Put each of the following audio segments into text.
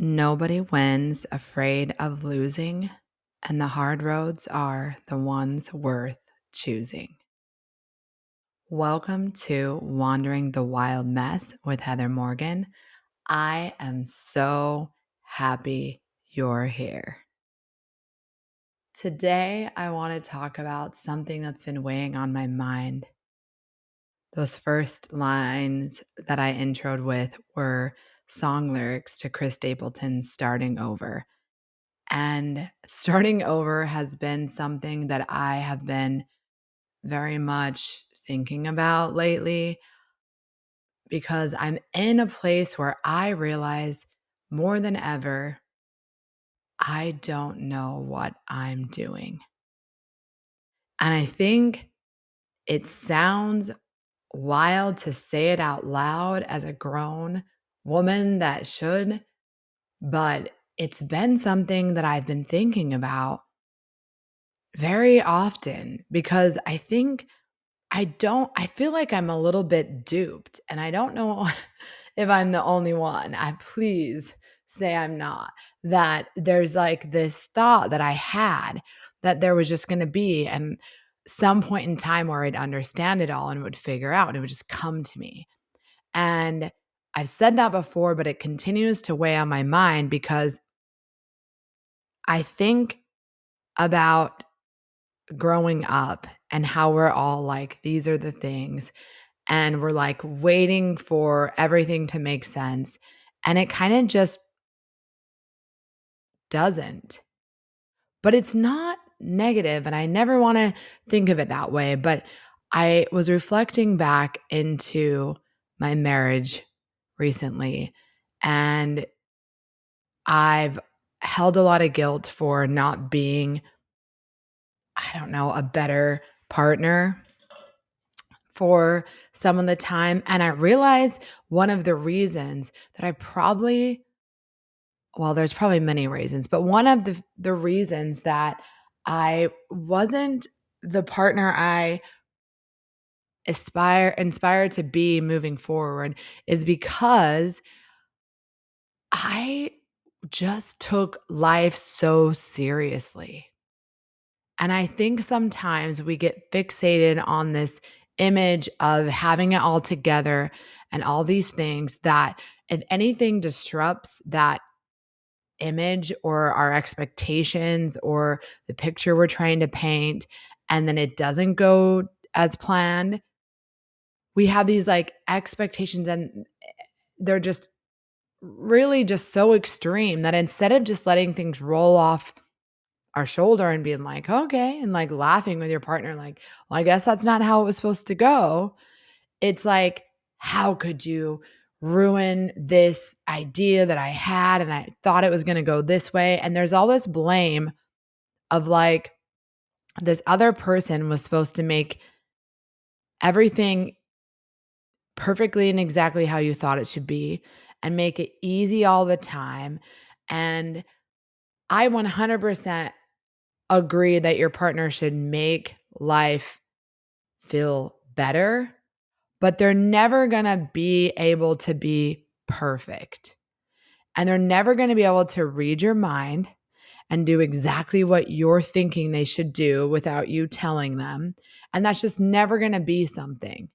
Nobody wins afraid of losing, and the hard roads are the ones worth choosing. Welcome to Wandering the Wild Mess with Heather Morgan. I am so happy you're here. Today, I want to talk about something that's been weighing on my mind. Those first lines that I introed with were song lyrics to Chris Stapleton's Starting Over. And starting over has been something that I have been very much thinking about lately because I'm in a place where I realize more than ever, I don't know what I'm doing. And I think it sounds wild to say it out loud as a grown woman that should, but it's been something that I've been thinking about very often because I feel like I'm a little bit duped and I don't know if I'm the only one. Please say I'm not. That there's like this thought that I had that there was just going to be and some point in time where I'd understand it all and would figure out and it would just come to me. And I've said that before, but it continues to weigh on my mind because I think about growing up and how we're all like, these are the things. And we're like waiting for everything to make sense. And it kind of just doesn't. But it's not negative, and I never want to think of it that way. But I was reflecting back into my marriage recently, and I've held a lot of guilt for not being, I don't know, a better partner for some of the time. And I realized one of the reasons that there's probably many reasons, but one of the reasons that I wasn't the partner I inspired to be moving forward is because I just took life so seriously. And I think sometimes we get fixated on this image of having it all together and all these things that if anything disrupts that image or our expectations or the picture we're trying to paint, and then it doesn't go as planned, we have these like expectations and they're just really just so extreme that instead of just letting things roll off our shoulder and being like, okay, and like laughing with your partner, like, well, I guess that's not how it was supposed to go. It's like, how could you ruin this idea that I had and I thought it was going to go this way? And there's all this blame of like, this other person was supposed to make everything perfectly and exactly how you thought it should be and make it easy all the time. And I 100% agree that your partner should make life feel better, but they're never going to be able to be perfect. And they're never going to be able to read your mind and do exactly what you're thinking they should do without you telling them. And that's just never going to be something.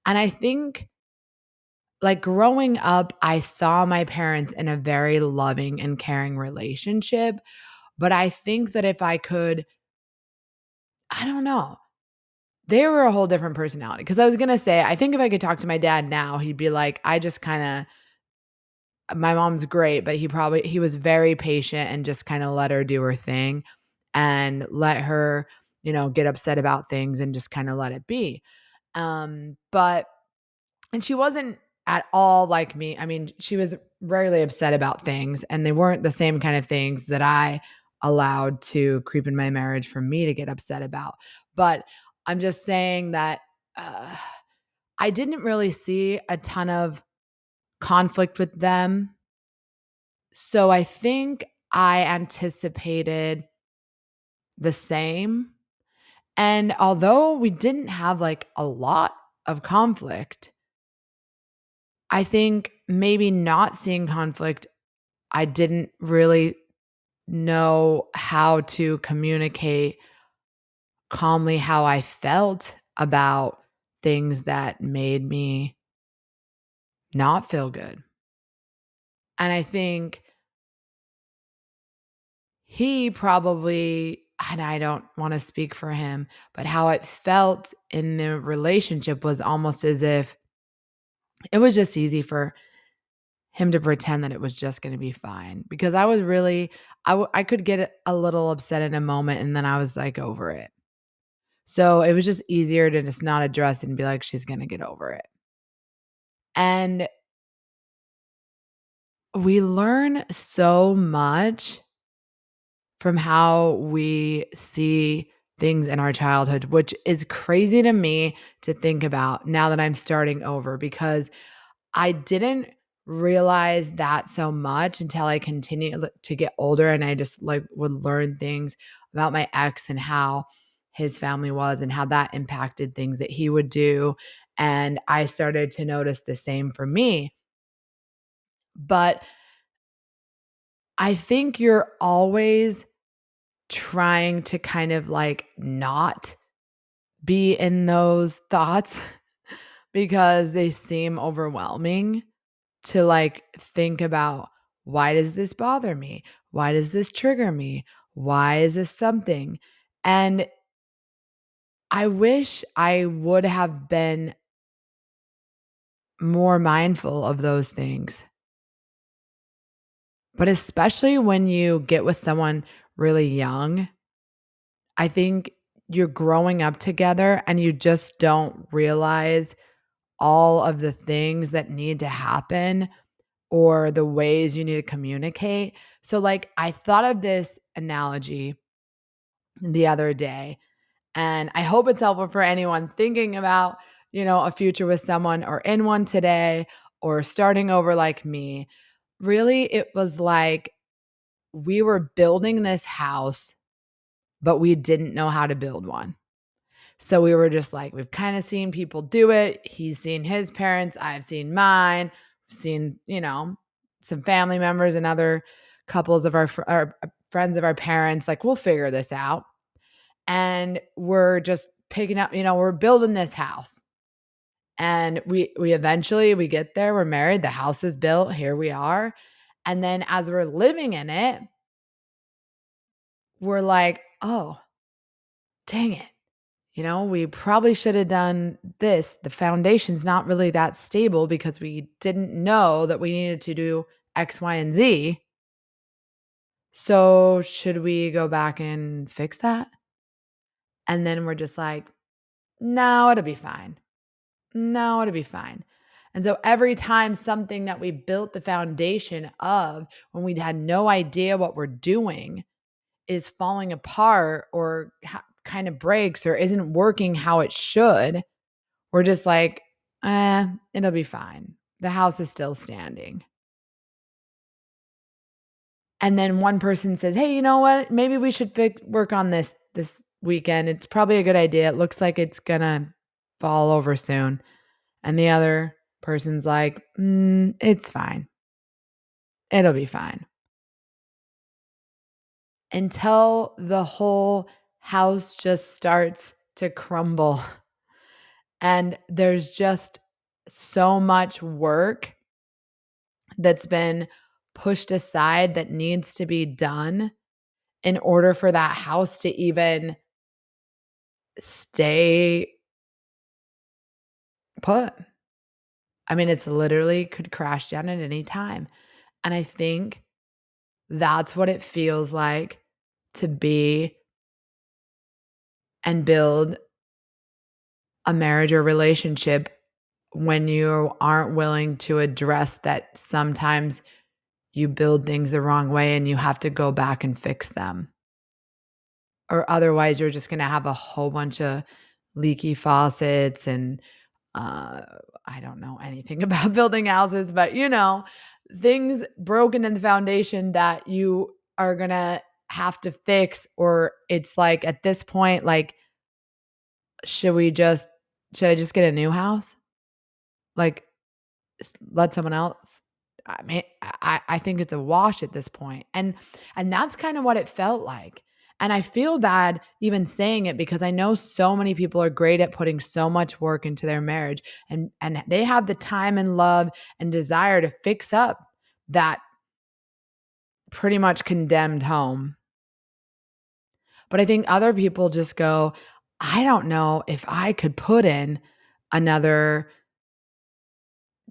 And I think like growing up, I saw my parents in a very loving and caring relationship. But I think that if I could, I don't know, they were a whole different personality. Cause I was going to say, I think if I could talk to my dad now, he'd be like, I just kind of, my mom's great, but he was very patient and just kind of let her do her thing and let her, get upset about things and just kind of let it be. But and she wasn't at all like me. I mean, she was rarely upset about things and they weren't the same kind of things that I allowed to creep in my marriage for me to get upset about. But I'm just saying that I didn't really see a ton of conflict with them. So I think I anticipated the same. And although we didn't have like a lot of conflict, I think maybe not seeing conflict I didn't really know how to communicate calmly how I felt about things that made me not feel good. And I think he probably, and I don't want to speak for him, but how it felt in the relationship was almost as if it was just easy for him to pretend that it was just gonna be fine, because I was really I could get a little upset in a moment, and then I was, like, over it. So, it was just easier to just not address it and be like, "She's gonna get over it." And we learn so much from how we see things in our childhood, which is crazy to me to think about now that I'm starting over, because I didn't realize that so much until I continued to get older, and I just, like, would learn things about my ex and how his family was and how that impacted things that he would do, and I started to notice the same for me. But I think you're always trying to kind of, like, not be in those thoughts because they seem overwhelming. To, like, think about, "Why does this bother me? Why does this trigger me? Why is this something?" And I wish I would have been more mindful of those things, but especially when you get with someone really young, I think you're growing up together and you just don't realize all of the things that need to happen or the ways you need to communicate. So, like, I thought of this analogy the other day, and I hope it's helpful for anyone thinking about, a future with someone or in one today or starting over like me. Really, it was like we were building this house, but we didn't know how to build one. So we were just like, we've kind of seen people do it. He's seen his parents. I've seen mine. We've seen, some family members and other couples of our friends of our parents. Like, we'll figure this out. And we're just picking up, we're building this house. And we eventually we get there, we're married, the house is built, here we are. And then as we're living in it, we're like, oh, dang it. We probably should have done this. The foundation's not really that stable because we didn't know that we needed to do X, Y, and Z. So, should we go back and fix that? And then we're just like, no, it'll be fine. No, it'll be fine. And so every time something that we built the foundation of when we had no idea what we're doing is falling apart or kind of breaks or isn't working how it should, we're just like, it'll be fine. The house is still standing." And then one person says, "Hey, you know what? Maybe we should work on this weekend. It's probably a good idea. It looks like it's gonna fall over soon." And the other person's like, it's fine. It'll be fine." Until the whole house just starts to crumble. And there's just so much work that's been pushed aside that needs to be done in order for that house to even stay put. I mean, it's literally could crash down at any time. And I think that's what it feels like to be and build a marriage or relationship when you aren't willing to address that sometimes you build things the wrong way and you have to go back and fix them. Or otherwise, you're just gonna have a whole bunch of leaky faucets and, uh, I don't know anything about building houses, but, things broken in the foundation that you are gonna have to fix, or it's like, at this point, like, should I just get a new house? Like, let someone else I mean, I think it's a wash at this point, and that's kinda what it felt like, and I feel bad even saying it because I know so many people are great at putting so much work into their marriage, and they have the time and love and desire to fix up that pretty much condemned home. But I think other people just go, "I don't know if I could put in another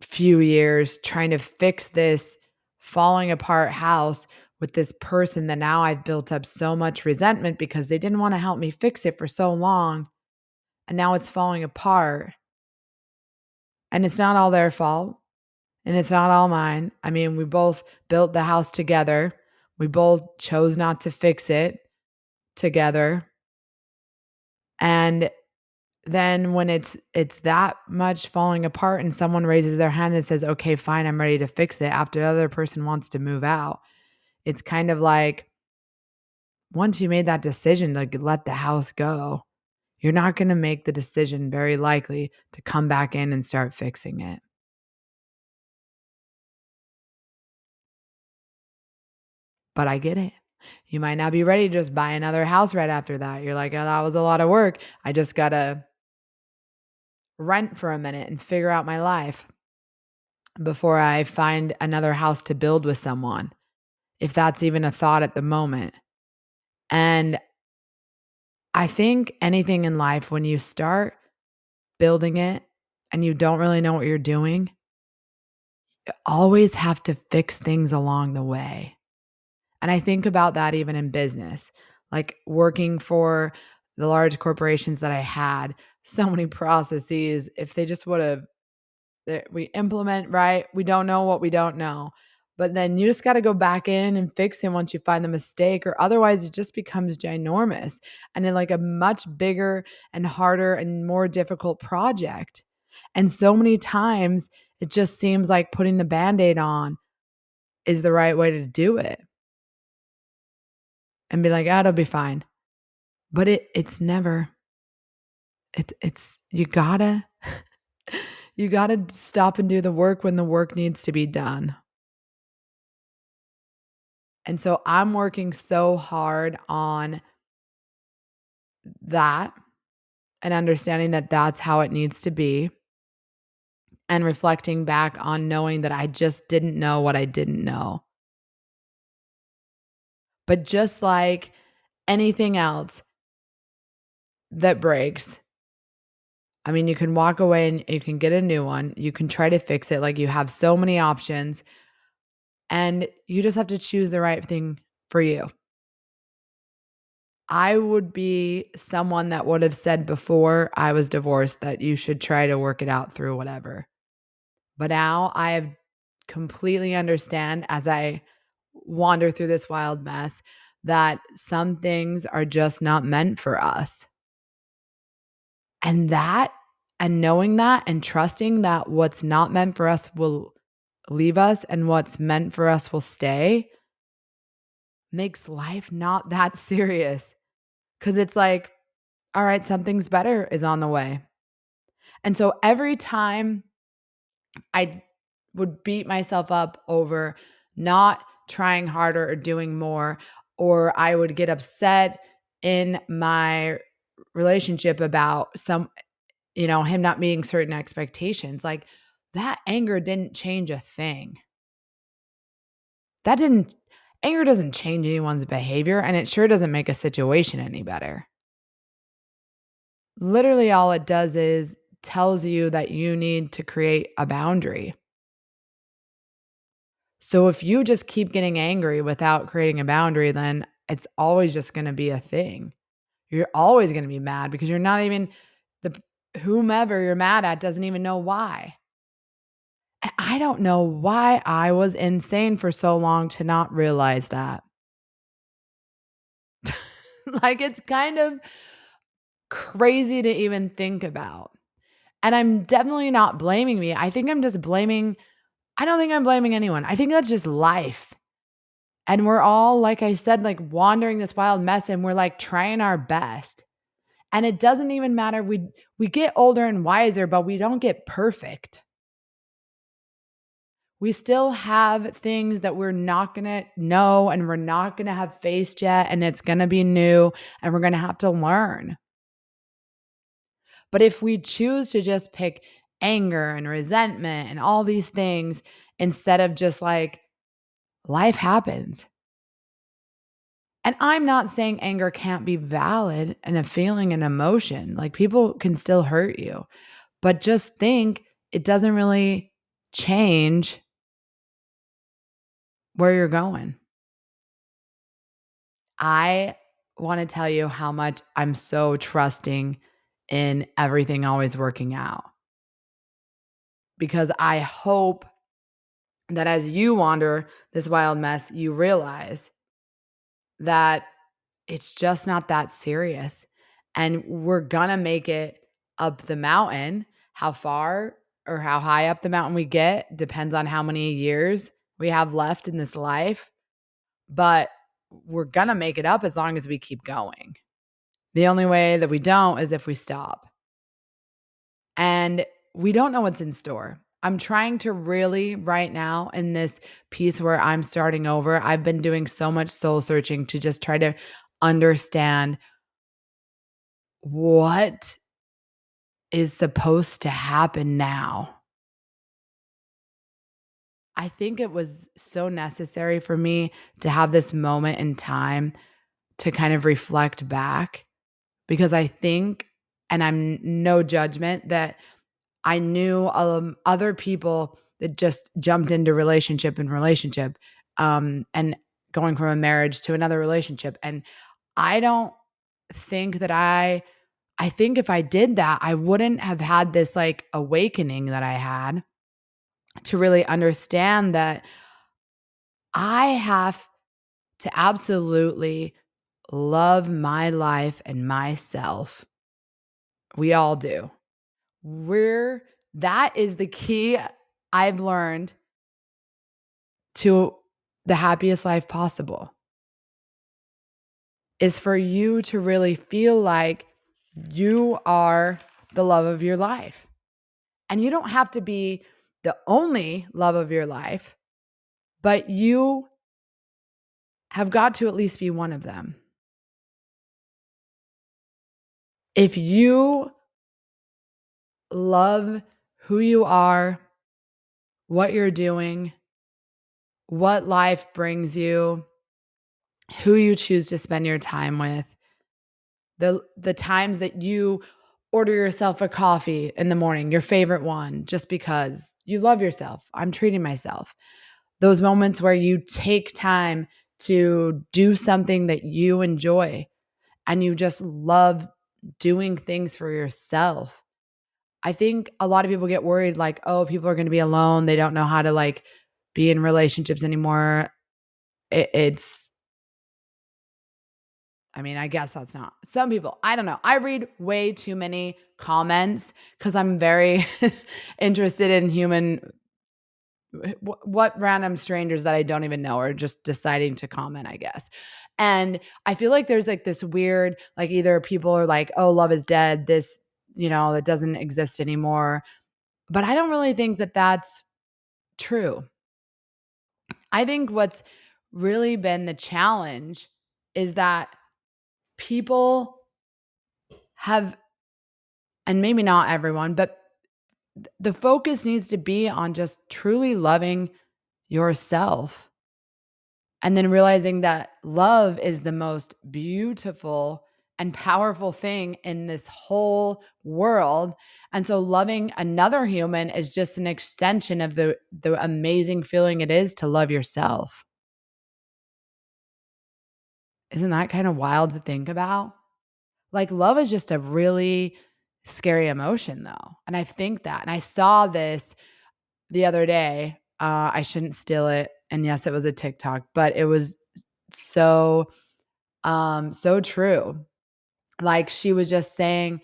few years trying to fix this falling apart house with this person that now I've built up so much resentment because they didn't want to help me fix it for so long. And now it's falling apart. And it's not all their fault. And it's not all mine. I mean, we both built the house together. We both chose not to fix it together. And then when it's that much falling apart and someone raises their hand and says, "Okay, fine, I'm ready to fix it," after the other person wants to move out. It's kind of like once you made that decision to let the house go, you're not gonna make the decision very likely to come back in and start fixing it. But I get it. You might not be ready to just buy another house right after that. You're like, "Oh, that was a lot of work. I just gotta rent for a minute and figure out my life before I find another house to build with someone," if that's even a thought at the moment. And I think anything in life, when you start building it and you don't really know what you're doing, always have to fix things along the way. And I think about that even in business, like working for the large corporations that I had, so many processes. If they just would have, we implement right, we don't know what we don't know. But then you just got to go back in and fix it once you find the mistake, or otherwise it just becomes ginormous and then like a much bigger and harder and more difficult project. And so many times it just seems like putting the band aid on is the right way to do it and be like, "Ah, it'll be fine." But it's never. It's you gotta stop and do the work when the work needs to be done. And so I'm working so hard on that and understanding that that's how it needs to be and reflecting back on knowing that I just didn't know what I didn't know. But just like anything else that breaks, I mean, you can walk away and you can get a new one. You can try to fix it. Like you have so many options and you just have to choose the right thing for you. I would be someone that would have said before I was divorced that you should try to work it out through whatever. But now I have completely understand as I wander through this wild mess that some things are just not meant for us. And that and knowing that and trusting that what's not meant for us will leave us and what's meant for us will stay makes life not that serious. Cause it's like, all right, something's better is on the way. And so every time I would beat myself up over not trying harder or doing more, or I would get upset in my relationship about him not meeting certain expectations. Like that anger didn't change a thing. That didn't, anger doesn't change anyone's behavior and it sure doesn't make a situation any better. Literally, all it does is tells you that you need to create a boundary. So if you just keep getting angry without creating a boundary, then it's always just going to be a thing. You're always going to be mad because you're not even the whomever you're mad at doesn't even know why. And I don't know why I was insane for so long to not realize that. Like it's kind of crazy to even think about. And I'm definitely not blaming me. I don't think I'm blaming anyone. I think that's just life. And we're all, like I said, like wandering this wild mess and we're like trying our best. And it doesn't even matter. We get older and wiser, but we don't get perfect. We still have things that we're not going to know and we're not going to have faced yet. And it's going to be new and we're going to have to learn. But if we choose to just pick anger and resentment and all these things instead of just like life happens. And I'm not saying anger can't be valid and a feeling and emotion. Like people can still hurt you, but just think it doesn't really change where you're going. I want to tell you how much I'm so trusting in everything always working out because I hope that as you wander this wild mess, you realize that it's just not that serious. And we're gonna make it up the mountain. How far or how high up the mountain we get depends on how many years we have left in this life. But we're gonna make it up as long as we keep going. The only way that we don't is if we stop. And we don't know what's in store. I'm trying to really, right now, in this piece where I'm starting over, I've been doing so much soul searching to just try to understand what is supposed to happen now. I think it was so necessary for me to have this moment in time to kind of reflect back because I think, and I'm no judgment, that I knew other people that just jumped into relationship and relationship, and going from a marriage to another relationship. And I don't think that I think if I did that, I wouldn't have had this like awakening that I had to really understand that I have to absolutely love my life and myself. We all do. We're that is the key I've learned to the happiest life possible is for you to really feel like you are the love of your life. And you don't have to be the only love of your life, but you have got to at least be one of them. If you love who you are, what you're doing, what life brings you, who you choose to spend your time with, the times that you order yourself a coffee in the morning, your favorite one, just because you love yourself. I'm treating myself. Those moments where you take time to do something that you enjoy and you just love doing things for yourself. I think a lot of people get worried like, oh, people are going to be alone. They don't know how to like be in relationships anymore. It's I mean, I guess that's not some people. I don't know. I read way too many comments because I'm very interested in what random strangers that I don't even know are just deciding to comment, I guess. And I feel like there's like this weird, like either people are like, oh, love is dead. This, that doesn't exist anymore. But I don't really think that that's true. I think what's really been the challenge is that people have, and maybe not everyone, but the focus needs to be on just truly loving yourself and then realizing that love is the most beautiful and powerful thing in this whole world. And so loving another human is just an extension of the amazing feeling it is to love yourself. Isn't that kind of wild to think about? Like love is just a really scary emotion though. And I think that, and I saw this the other day. I shouldn't steal it. And yes, it was a TikTok, but it was so so true. Like she was just saying,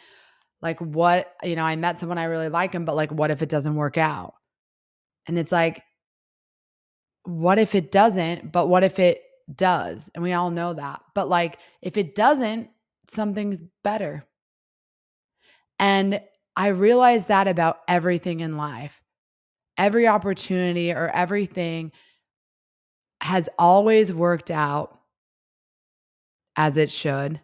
like, what, I met someone I really like him, but like, what if it doesn't work out? And it's like, what if it doesn't? But what if it does? And we all know that. But like, if it doesn't, something's better. And I realized that about everything in life. every opportunity or everything has always worked out as it should,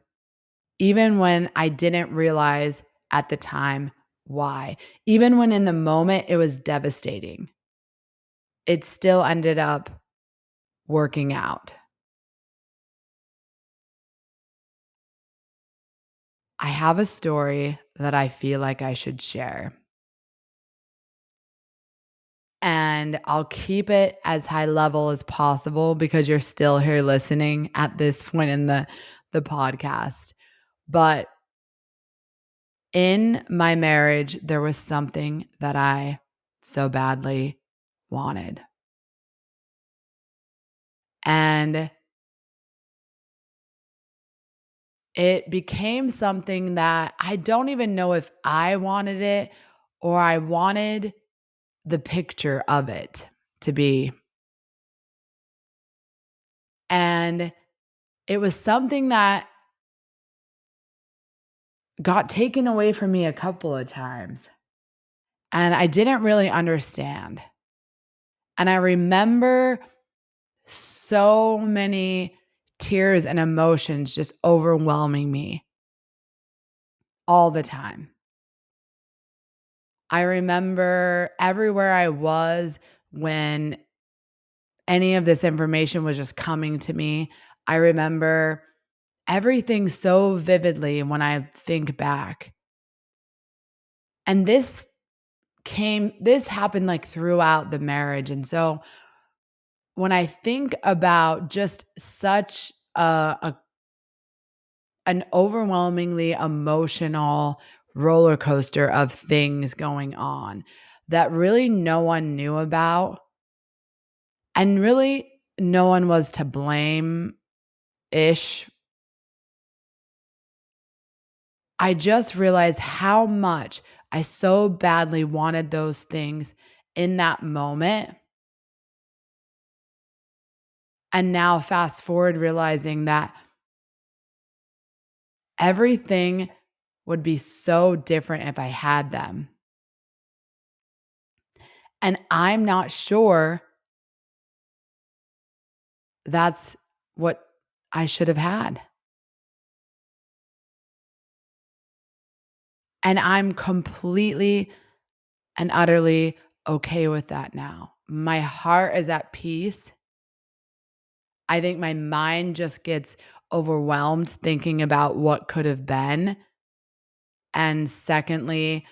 even when I didn't realize at the time why. Even when in the moment it was devastating, it still ended up working out. I have a story that I feel like I should share. And I'll keep it as high level as possible because you're still here listening at this point in the podcast. But in my marriage, there was something that I so badly wanted. And it became something that I don't even know if I wanted it or I wanted the picture of it to be. And it was something that got taken away from me a couple of times, and I didn't really understand. And I remember so many tears and emotions just overwhelming me all the time. I remember everywhere I was when any of this information was just coming to me. I remember everything so vividly when I think back. And this happened like throughout the marriage. And so when I think about just such an overwhelmingly emotional roller coaster of things going on that really no one knew about and really no one was to blame ish, I just realized how much I so badly wanted those things in that moment. And now fast forward realizing that everything would be so different if I had them. And I'm not sure that's what I should have had. And I'm completely and utterly okay with that now. My heart is at peace. I think my mind just gets overwhelmed thinking about what could have been. And secondly,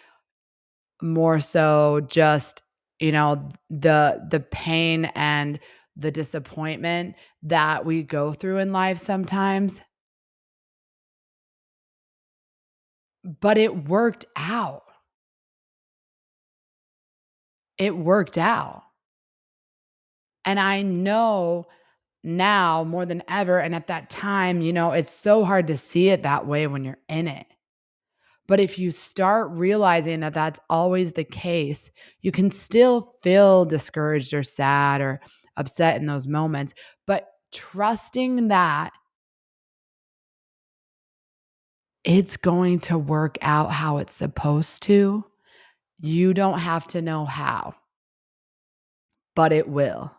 more so just, the pain and the disappointment that we go through in life sometimes. But it worked out. It worked out. And I know now more than ever, and at that time, it's so hard to see it that way when you're in it. But if you start realizing that that's always the case, you can still feel discouraged or sad or upset in those moments. But trusting that it's going to work out how it's supposed to, you don't have to know how, but it will.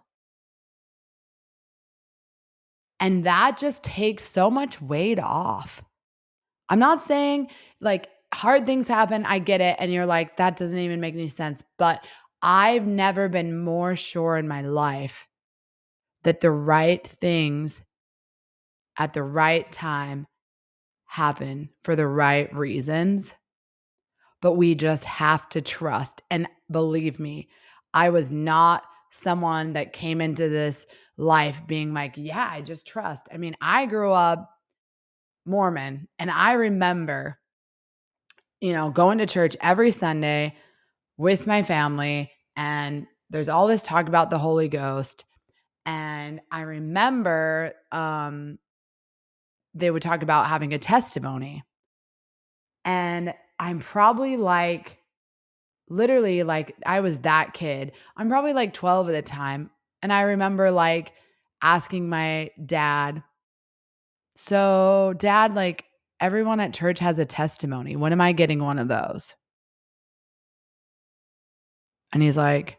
And that just takes so much weight off. I'm not saying like hard things happen, I get it. And you're like, that doesn't even make any sense. But I've never been more sure in my life that the right things at the right time happen for the right reasons. But we just have to trust. And believe me, I was not someone that came into this life being like, yeah, I just trust. I mean, I grew up Mormon and I remember going to church every Sunday with my family, and there's all this talk about the Holy Ghost. And I remember they would talk about having a testimony. And I'm probably like, literally, like, I was that kid. I'm probably like 12 at the time. And I remember like asking my dad, so, dad, like, everyone at church has a testimony. When am I getting one of those? And he's like,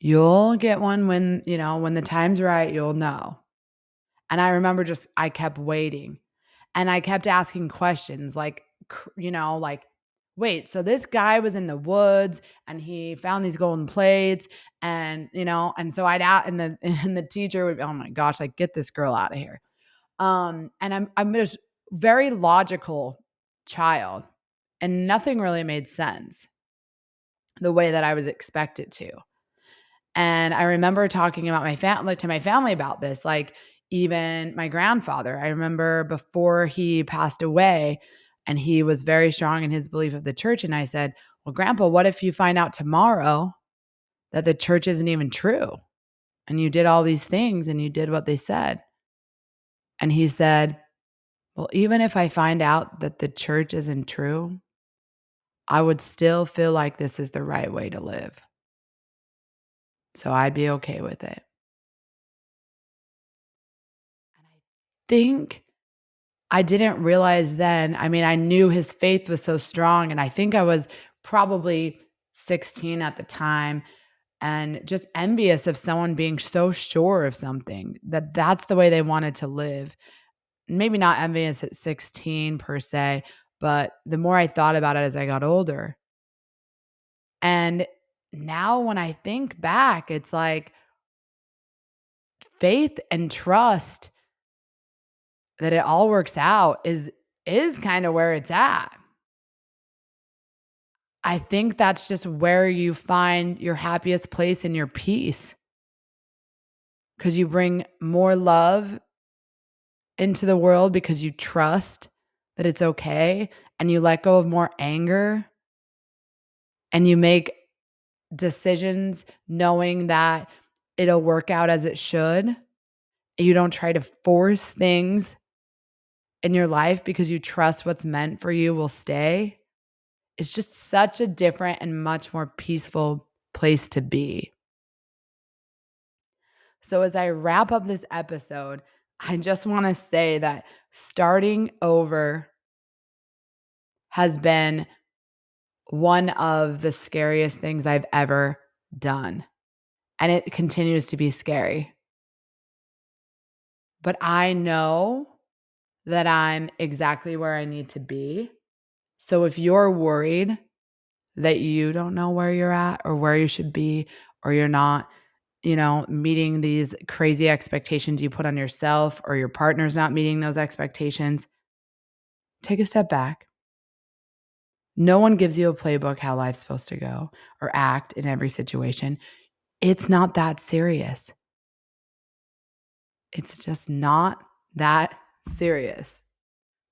You'll get one when, when the time's right, you'll know. And I remember I kept waiting and I kept asking questions like, like, wait, so this guy was in the woods and he found these golden plates and so I'd out and the and the teacher would, oh my gosh, like get this girl out of here. And I'm just very logical child and nothing really made sense the way that I was expected to. And I remember talking about my family about this, like even my grandfather. I remember before he passed away and he was very strong in his belief of the church. And I said, well, Grandpa, what if you find out tomorrow that the church isn't even true and you did all these things and you did what they said? And he said, well, even if I find out that the church isn't true, I would still feel like this is the right way to live. So I'd be okay with it. And I think I didn't realize then. I mean, I knew his faith was so strong, and I think I was probably 16 at the time and just envious of someone being so sure of something that that's the way they wanted to live. Maybe not envious at 16 per se, but the more I thought about it as I got older. And now when I think back, it's like faith and trust that it all works out is kind of where it's at. I think that's just where you find your happiest place and your peace because you bring more love into the world because you trust that it's okay and you let go of more anger and you make decisions knowing that it'll work out as it should. You don't try to force things in your life because you trust what's meant for you will stay. It's just such a different and much more peaceful place to be. So, as I wrap up this episode, I just want to say that starting over has been one of the scariest things I've ever done. And it continues to be scary. But I know that I'm exactly where I need to be. So, if you're worried that you don't know where you're at or where you should be, or you're not meeting these crazy expectations you put on yourself, or your partner's not meeting those expectations, take a step back. No one gives you a playbook how life's supposed to go or act in every situation. It's not that serious. It's just not that serious.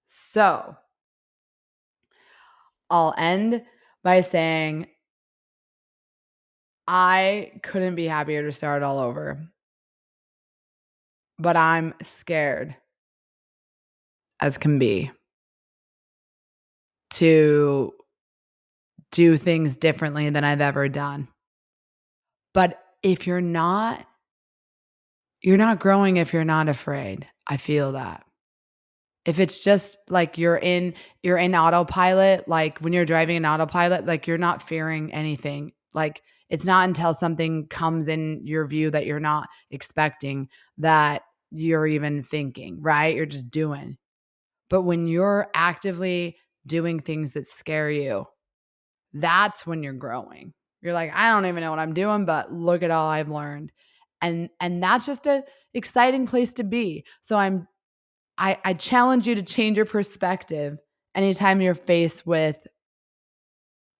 So I'll end by saying I couldn't be happier to start all over, but I'm scared as can be to do things differently than I've ever done. But if you're not growing if you're not afraid. I feel that. If it's just like you're in autopilot, like when you're driving in autopilot, like you're not fearing anything. Like it's not until something comes in your view that you're not expecting that you're even thinking, right? You're just doing. But when you're actively doing things that scare you, that's when you're growing. You're like, I don't even know what I'm doing, but look at all I've learned. And that's just a exciting place to be. So I challenge you to change your perspective anytime you're faced with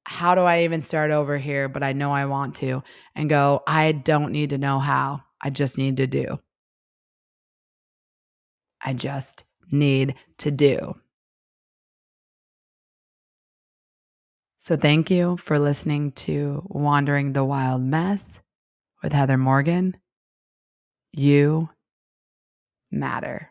how do I even start over here, but I know I want to, and go, I don't need to know how. I just need to do. I just need to do. So thank you for listening to Wandering the Wild Mess with Heather Morgan. You matter.